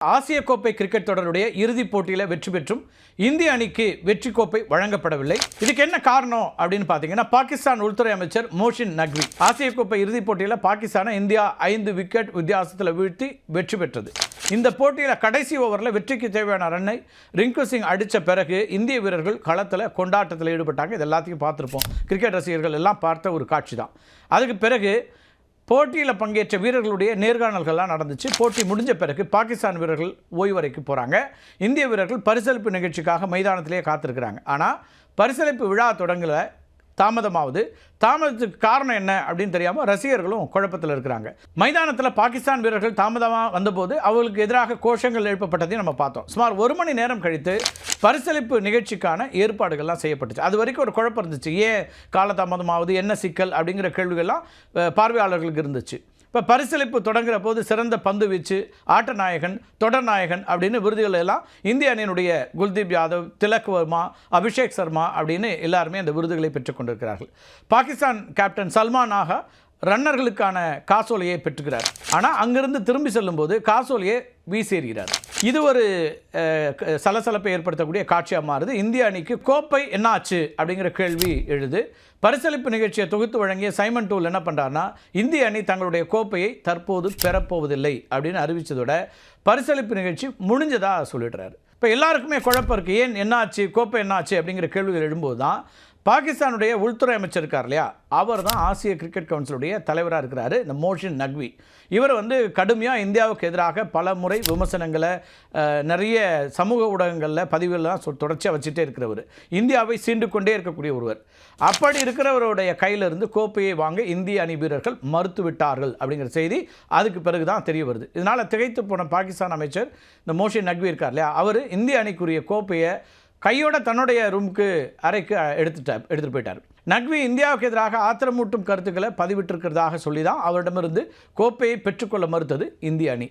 ஆசிய கோப்பை கிரிக்கெட் தொடருடைய இறுதிப் போட்டியில் வெற்றி பெற்றும் இந்திய அணிக்கு வெற்றி கோப்பை வழங்கப்படவில்லை. இதுக்கு என்ன காரணம் அப்படின்னு பார்த்தீங்கன்னா, பாகிஸ்தான் உள்துறை அமைச்சர் மோஷின் நக்வி ஆசிய கோப்பை இறுதிப் போட்டியில் பாகிஸ்தானை இந்தியா 5 விக்கெட் வித்தியாசத்தில் வீழ்த்தி வெற்றி பெற்றது. இந்த போட்டியில் கடைசி ஓவரில் வெற்றிக்கு தேவையான ரன்னை ரிங்கு சிங் அடித்த பிறகு இந்திய வீரர்கள் களத்தில் கொண்டாட்டத்தில் ஈடுபட்டாங்க. இது எல்லாத்தையும் பார்த்துருப்போம். கிரிக்கெட் ரசிகர்கள் எல்லாம் பார்த்த ஒரு காட்சி தான். அதுக்கு பிறகு போட்டியில் பங்கேற்ற வீரர்களுடைய நேர்காணல்கள்லாம் நடந்துச்சு. போட்டி முடிஞ்ச பிறகு பாகிஸ்தான் வீரர்கள் ஓய்வறைக்கு போகிறாங்க. இந்திய வீரர்கள் பரிசளிப்பு நிகழ்ச்சிக்காக மைதானத்திலேயே காத்திருக்கிறாங்க. ஆனால் பரிசளிப்பு விழா தொடங்கல தாமதத்துக்கு காரணம் என்ன அப்படின்னு தெரியாமல் ரசிகர்களும் குழப்பத்தில் இருக்கிறாங்க. மைதானத்தில் பாகிஸ்தான் வீரர்கள் தாமதமாக வந்தபோது அவர்களுக்கு எதிராக கோஷங்கள் எழுப்பப்பட்டதையும் நம்ம பார்த்தோம். சுமார் 1 மணி நேரம் கழித்து பரிசளிப்பு நிகழ்ச்சிக்கான ஏற்பாடுகள்லாம் செய்யப்பட்டுச்சு. அது வரைக்கும் ஒரு குழப்பம் இருந்துச்சு. ஏன் காலதாமதமாவது, என்ன சிக்கல் அப்படிங்கிற கேள்விகள்லாம் பார்வையாளர்களுக்கு இருந்துச்சு. இப்போ பரிசளிப்பு தொடங்குகிற போது சிறந்த பந்து வீச்சு, ஆட்ட நாயகன், தொடர் நாயகன் அப்படின்னு விருதுகள் எல்லாம் இந்திய அணியினுடைய குல்தீப் யாதவ், திலக் வர்மா, அபிஷேக் சர்மா அப்படின்னு எல்லாருமே அந்த விருதுகளை பெற்றுக்கொண்டிருக்கிறார்கள். பாகிஸ்தான் கேப்டன் சல்மான் ஆகா ரன்னர்களுக்கான காசோலையை பெற்றுக்கிறார். ஆனால் அங்கிருந்து திரும்பி செல்லும்போது காசோலையை வீசேறுகிறார். இது ஒரு சலசலப்பை ஏற்படுத்தக்கூடிய காட்சியாக மாறுது. இந்திய அணிக்கு கோப்பை என்ன ஆச்சு அப்படிங்கிற கேள்வி எழுது. பரிசளிப்பு நிகழ்ச்சியை தொகுத்து வழங்கிய சைமன் டூல் என்ன பண்ணுறாருன்னா, இந்திய அணி தங்களுடைய கோப்பையை தற்போது பெறப்போவதில்லை அப்படின்னு அறிவித்ததோட பரிசளிப்பு நிகழ்ச்சி முடிஞ்சதாக சொல்லிடுறாரு. இப்போ எல்லாருக்குமே குழப்பம் இருக்குது. ஏன் என்னாச்சு, கோப்பை என்னாச்சு அப்படிங்கிற கேள்விகள் எழும்போது தான் பாகிஸ்தானுடைய உள்துறை அமைச்சர் இருக்கார் இல்லையா, அவர் தான் ஆசிய கிரிக்கெட் கவுன்சிலுடைய தலைவராக இருக்கிறாரு, இந்த மோஷின் நக்வி. இவர் கடுமையாக இந்தியாவுக்கு எதிராக பல முறை விமர்சனங்களை நிறைய சமூக ஊடகங்களில் பதிவுகள்லாம் தொடர்ச்சியாக வச்சுட்டே இருக்கிறவர். இந்தியாவை சீண்டு கொண்டே இருக்கக்கூடிய ஒருவர். அப்படி இருக்கிறவருடைய கையிலிருந்து கோப்பையை வாங்க இந்திய அணி வீரர்கள் மறுத்துவிட்டார்கள் அப்படிங்கிற செய்தி அதுக்கு பிறகு தான் தெரிய வருது. இதனால் திகைத்து போன பாகிஸ்தான் அமைச்சர் இந்த மோஷின் நக்வி இருக்கார் இல்லையா, அவர் இந்திய அணிக்குரிய கோப்பையை கையோட தன்னுடைய ரூமுக்கு அறைக்கு எடுத்துகிட்டு போயிட்டார். நக்வி இந்தியாவுக்கு எதிராக ஆத்திரமூட்டும் கருத்துக்களை பதிவிட்டிருக்கிறதாக சொல்லி தான் அவரிடமிருந்து கோப்பையை பெற்றுக்கொள்ள மறுத்தது இந்திய அணி.